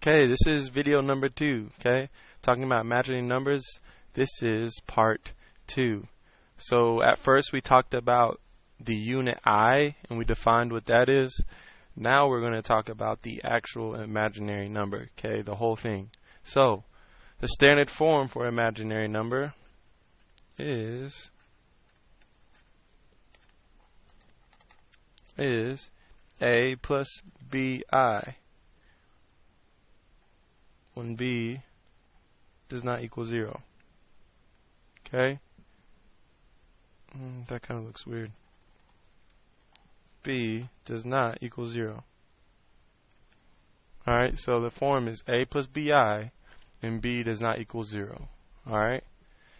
Okay, this is video number 2, okay? Talking about imaginary numbers. This is part 2. So at first we talked about the unit I and we defined what that is. Now we're going to talk about the actual imaginary number, okay? The whole thing. So the standard form for imaginary number is A plus BI when B does not equal 0. Okay? That kind of looks weird. B does not equal 0. Alright, so the form is A plus BI and B does not equal 0. Alright?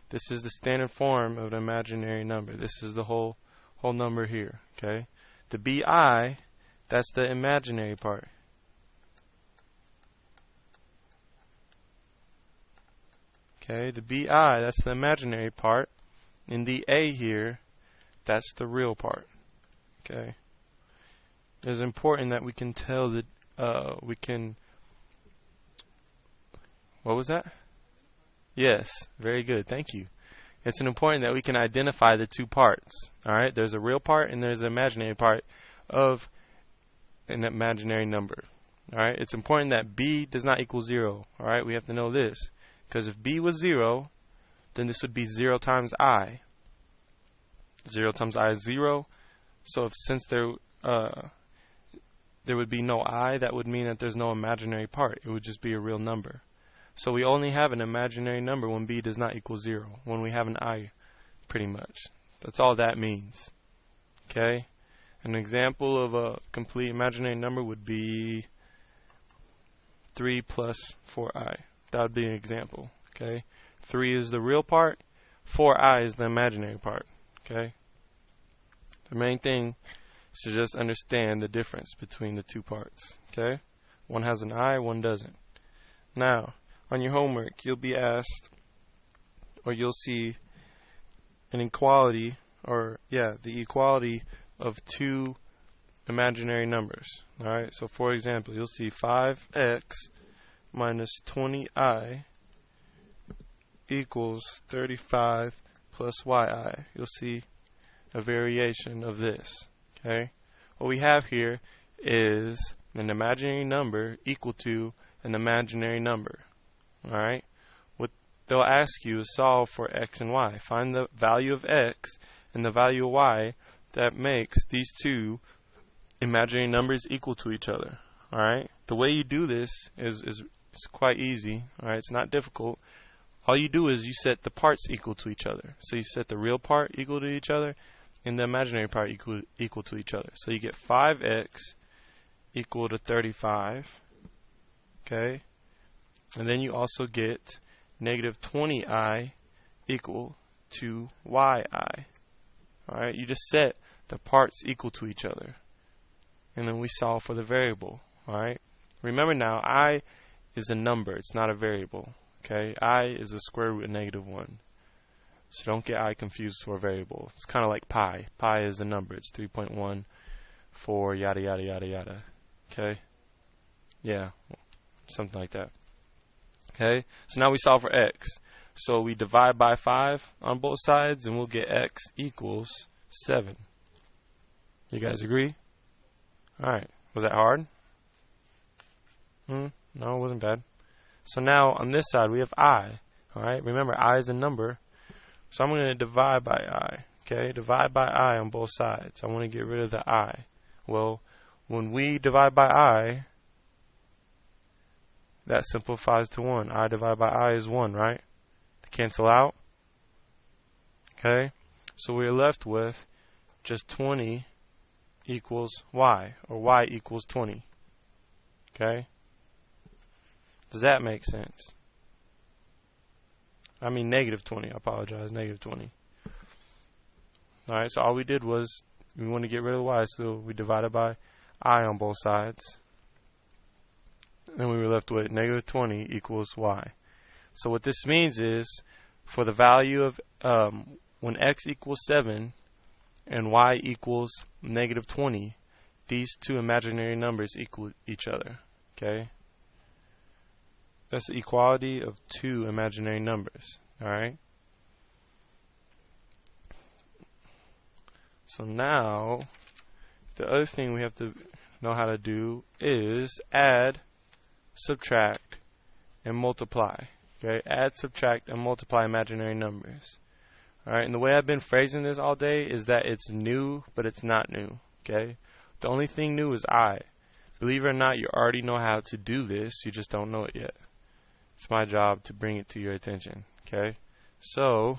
This is the standard form of an imaginary number. This is the whole number here. Okay? The BI, that's the imaginary part. Okay, the BI, that's the imaginary part. And the A here, that's the real part. Okay. It's important that we can tell that what was that? Yes, very good, thank you. It's important that we can identify the two parts. Alright, there's a real part and there's an imaginary part of an imaginary number. Alright, it's important that B does not equal 0. Alright, we have to know this. Because if B was 0, then this would be 0 times I. 0 times I is 0. So since there would be no I, that would mean that there's no imaginary part. It would just be a real number. So we only have an imaginary number when B does not equal 0. When we have an I, pretty much. That's all that means. Okay? An example of a complete imaginary number would be 3 plus 4i. That would be an example. Okay? 3 is the real part. 4i is the imaginary part. Okay? The main thing is to just understand the difference between the two parts. Okay? One has an I, one doesn't. Now, on your homework, you'll be asked, or you'll see an equality, or the equality of two imaginary numbers. Alright? So for example, you'll see 5x minus 20i equals 35 plus yi. You'll see a variation of this. Okay? What we have here is an imaginary number equal to an imaginary number. Alright? What they'll ask you is solve for x and y. Find the value of x and the value of y that makes these two imaginary numbers equal to each other. Alright? The way you do this is quite easy. Alright, it's not difficult. All you do is you set the parts equal to each other. So you set the real part equal to each other and the imaginary part equal to each other. So you get 5x equal to 35. Okay? And then you also get negative 20i equal to yi. Alright, you just set the parts equal to each other. And then we solve for the variable. Alright? Remember now, I is a number, it's not a variable. Okay? I is the square root of negative 1. So don't get I confused for a variable. It's kind of like pi. Pi is a number. It's 3.14 yada yada yada yada. Okay? Yeah, something like that. Okay? So now we solve for x. So we divide by 5 on both sides and we'll get x equals 7. You guys agree? Alright. Was that hard? No, it wasn't bad. So now on this side we have I. Alright, remember I is a number. So I'm going to divide by I. Okay, divide by I on both sides. I want to get rid of the I. Well, when we divide by I, that simplifies to 1. I divided by I is 1, right? To cancel out. Okay, so we're left with just 20 equals y, or y equals 20. Okay? Does that make sense? I mean negative 20, I apologize, negative 20. Alright, so all we did was, we want to get rid of y, so we divided by I on both sides. And we were left with negative 20 equals y. So what this means is, for the value of, when x equals 7, and y equals negative 20, these two imaginary numbers equal each other. Okay? That's the equality of two imaginary numbers. Alright? So now, the other thing we have to know how to do is add, subtract, and multiply. Okay? Add, subtract, and multiply imaginary numbers. Alright, and the way I've been phrasing this all day is that it's new, but it's not new. Okay? The only thing new is I. Believe it or not, you already know how to do this, you just don't know it yet. It's my job to bring it to your attention. Okay? So,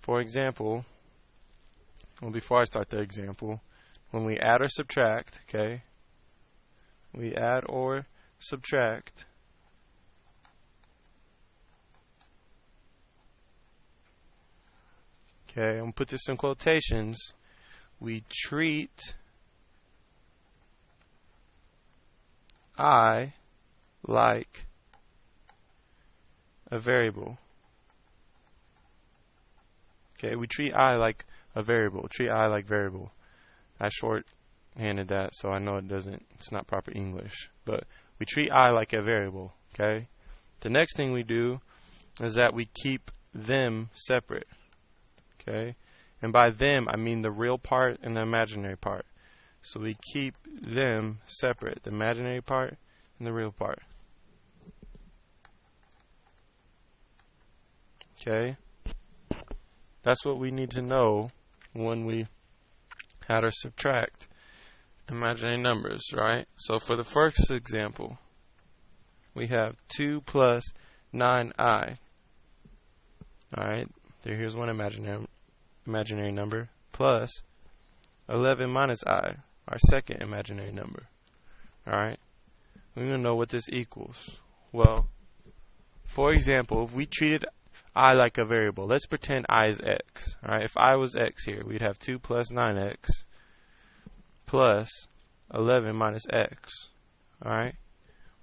for example, well, before I start the example, when we add or subtract, okay, we add or subtract, okay, I'm going to put this in quotations, we treat I like a variable. Okay, we treat I like a variable. Treat I like variable. I short-handed that, so I know it's not proper English. But we treat I like a variable. Okay. The next thing we do is that we keep them separate. Okay. And by them, I mean the real part and the imaginary part. So we keep them separate, the imaginary part and the real part. Okay? That's what we need to know when we add or subtract imaginary numbers, right? So for the first example, we have 2 plus 9i. Alright, here's one imaginary number, plus 11 minus I, our second imaginary number. Alright, we're going to know what this equals. Well, for example, if we treated I like a variable, let's pretend I is x. Alright, if I was x here, we'd have 2 plus 9x plus 11 minus x. Alright,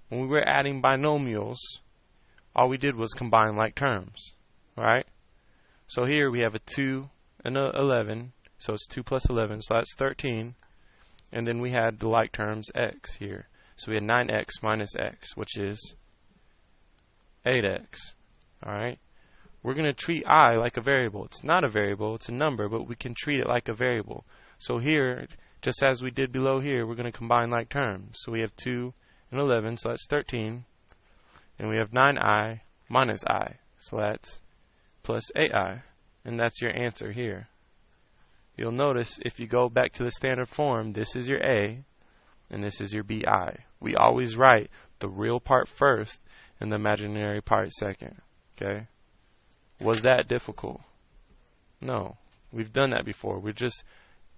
when we were adding binomials, all we did was combine like terms. Alright, so here we have a 2 and a 11, so it's 2 plus 11, so that's 13. And then we had the like terms x here. So we had 9x minus x, which is 8x. Alright, we're going to treat I like a variable. It's not a variable, it's a number, but we can treat it like a variable. So here, just as we did below here, we're going to combine like terms. So we have 2 and 11, so that's 13. And we have 9i minus I, so that's plus 8i. And that's your answer here. You'll notice if you go back to the standard form, this is your A and this is your BI. We always write the real part first and the imaginary part second. Okay? Was that difficult? No. We've done that before. We're just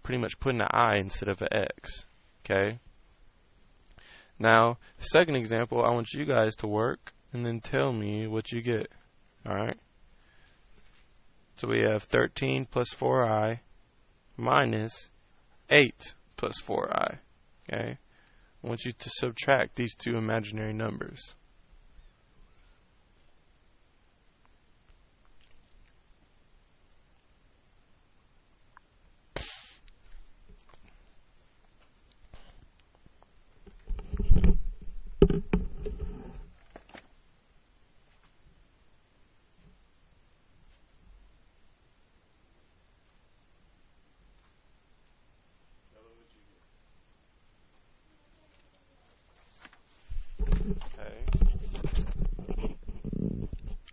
pretty much putting an I instead of an X. Okay? Now, the second example, I want you guys to work and then tell me what you get. Alright? So we have 13 plus 4i minus 8 plus 4i. Okay? I want you to subtract these two imaginary numbers.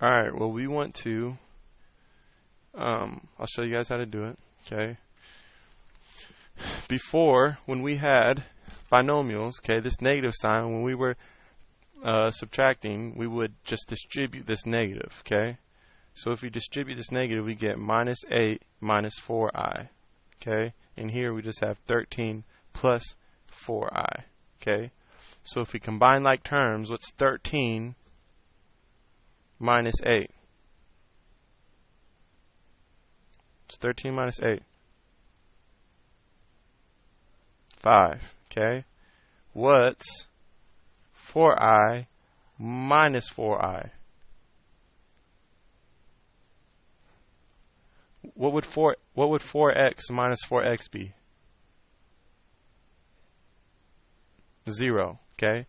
Alright, well we want to, I'll show you guys how to do it, okay. Before, when we had binomials, okay, this negative sign, when we were subtracting, we would just distribute this negative, okay. So if we distribute this negative, we get minus 8 minus 4i, okay. And here we just have 13 plus 4i, okay. So if we combine like terms, what's 13 minus 8? It's 13 minus 8. 5. Okay. What's 4i minus 4i? What would 4x minus 4x be? 0. Okay.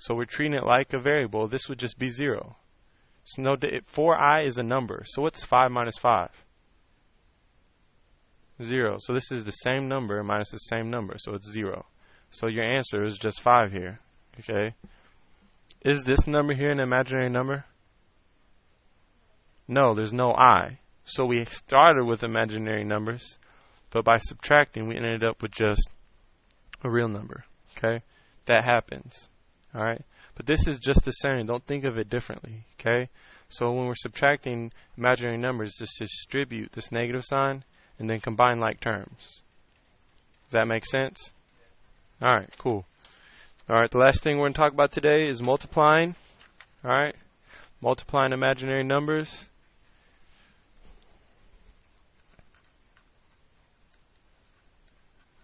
So we're treating it like a variable. This would just be 0. So no, 4i is a number. So what's 5 minus 5? 0. So this is the same number minus the same number. So it's 0. So your answer is just 5 here. Okay. Is this number here an imaginary number? No, there's no I. So we started with imaginary numbers, but by subtracting, we ended up with just a real number. Okay. That happens. Alright. But this is just the same. Don't think of it differently. Okay. So when we're subtracting imaginary numbers, just distribute this negative sign and then combine like terms. Does that make sense? Alright, cool. Alright, the last thing we're going to talk about today is multiplying. Alright, multiplying imaginary numbers.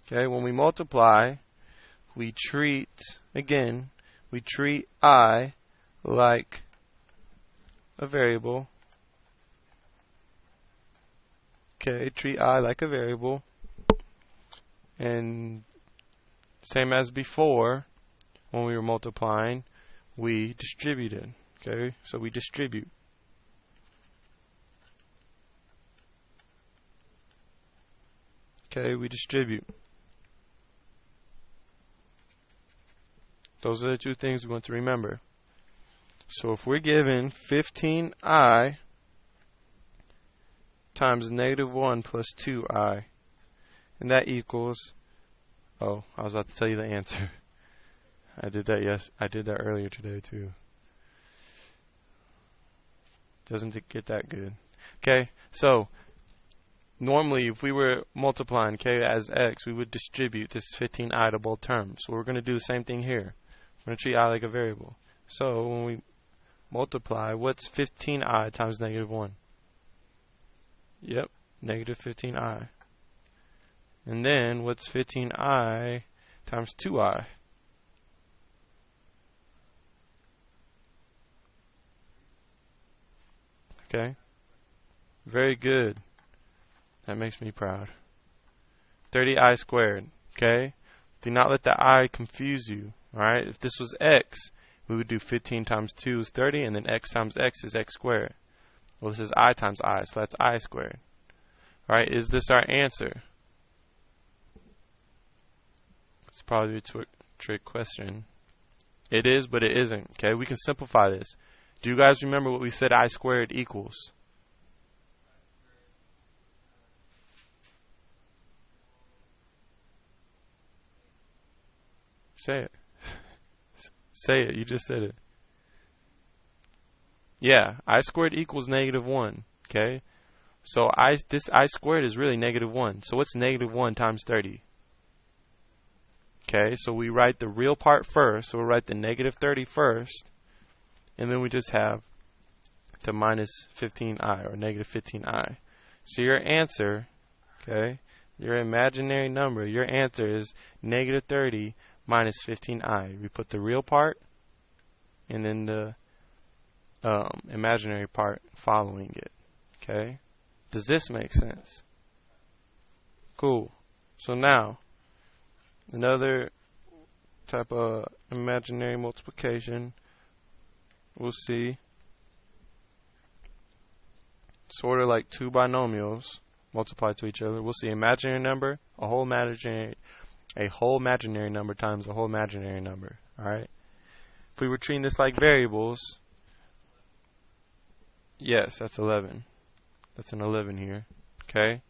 Okay, when we multiply, we treat I like a variable. Okay, treat I like a variable. And same as before, when we were multiplying, we distributed. Okay, so we distribute. Okay, we distribute. Those are the two things we want to remember. So if we're given 15i times -1 plus 2i, and that equals, oh, I was about to tell you the answer. I did that earlier today too. Doesn't it get that good? Okay, so normally if we were multiplying k as x, we would distribute this 15i to both terms. So we're going to do the same thing here. We're going to treat I like a variable. So when we multiply, what's 15i times -1? Yep, negative 15i. And then what's 15i times 2i? Okay, very good. That makes me proud. 30i squared. Okay, do not let the I confuse you. Alright, if this was x, we would do 15 times 2 is 30, and then x times x is x squared. Well, this is I times I, so that's I squared. Alright, is this our answer? It's probably a trick question. It is, but it isn't. Okay, we can simplify this. Do you guys remember what we said I squared equals? Say it. Say it. You just said it. Yeah, I squared equals -1. Okay, so this I squared is really -1. So what's -1 times 30? Okay, so we write the real part first. So we'll write the -30 first, and then we just have the minus 15i, or -15i. So your answer, okay, your imaginary number, your answer is -30 minus 15i. We put the real part and then the imaginary part following it. Okay, does this make sense? Cool. So now another type of imaginary multiplication we'll see, sort of like two binomials multiply to each other. We'll see imaginary number, a whole imaginary number times a whole imaginary number. Alright, if we were treating this like variables, yes, that's 11. That's an 11 here. Okay,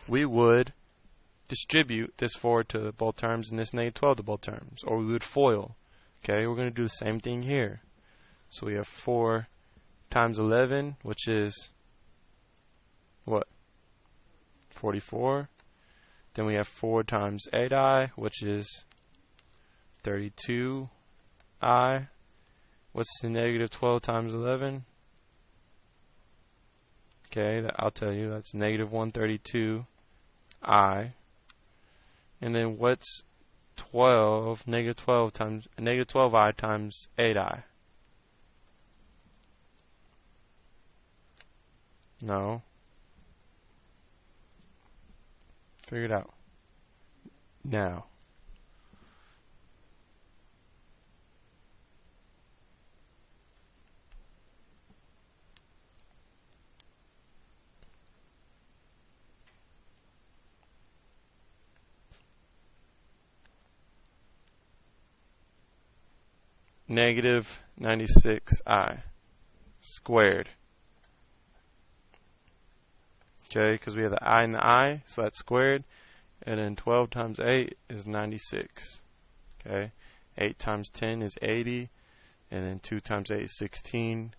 we would distribute this 4 to both terms and this -12 to both terms, or we would FOIL. Okay, we're going to do the same thing here. So we have 4 times 11, which is what? 44. Then we have 4 times 8i, which is 32i. What's the -12 times 11? Okay, I'll tell you. That's -132i. And then what's -12 times -12i times 8i? No. Figure it out. Now. negative 96i squared. Okay, because we have the I and the I, so that's squared. And then 12 times 8 is 96. Okay, 8 times 10 is 80. And then 2 times 8 is 16.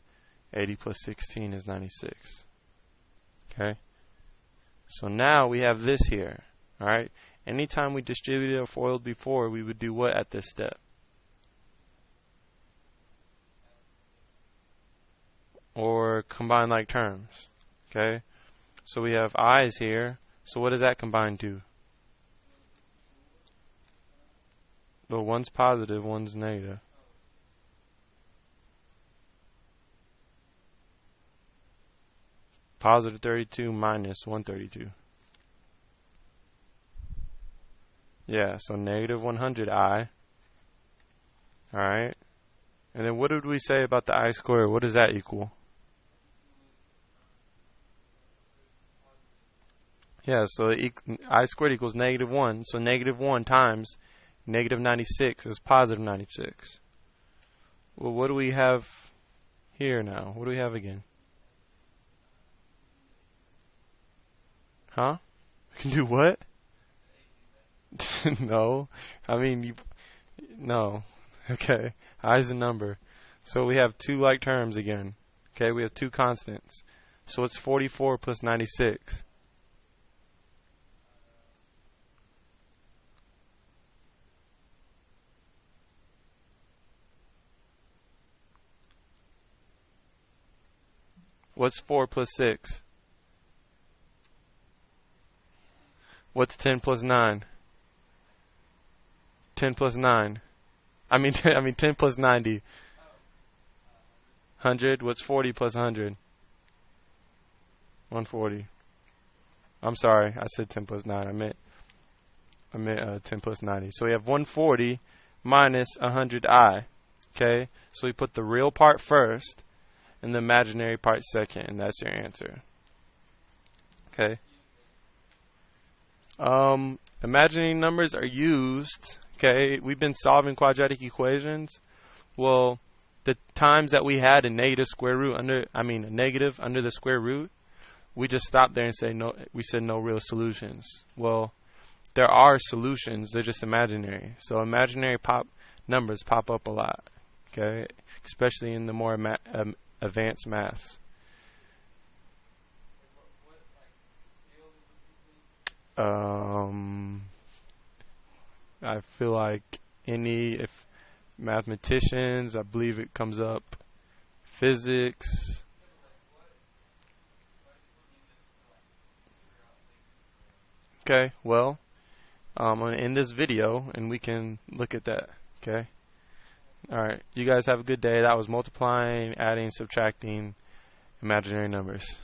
80 plus 16 is 96. Okay, so now we have this here. Alright, anytime we distributed or FOILed before, we would do what at this step? Or combine like terms. Okay, so we have i's here. So what does that combine to? Well, one's positive, one's negative. Positive 32 minus 132. Yeah, so negative 100i. Alright. And then what did we say about the I squared? What does that equal? Yeah, so I squared equals negative 1. So negative 1 times negative 96 is positive 96. Well, what do we have here now? What do we have again? Huh? We can do what? No. I mean, no. Okay. I is a number. So we have two like terms again. Okay, we have two constants. So it's 44 plus 96. What's 4 plus 6? What's 10 plus 9? 10 plus 9. I mean 10 plus 90. 100. What's 40 plus 100? 140. I'm sorry, I said 10 plus 9. I meant 10 plus 90. So we have 140 minus 100i. Okay, so we put the real part first and the imaginary part second, and that's your answer. Okay. Imaginary numbers are used. Okay, we've been solving quadratic equations. Well, the times that we had a negative square root a negative under the square root, we just stopped there and say no. We said no real solutions. Well, there are solutions. They're just imaginary. So imaginary numbers pop up a lot. Okay, especially in the more advanced maths. I feel like if mathematicians, I believe it comes up physics. Okay, well, I'm going to end this video and we can look at that. Okay, alright, you guys have a good day. That was multiplying, adding, subtracting imaginary numbers.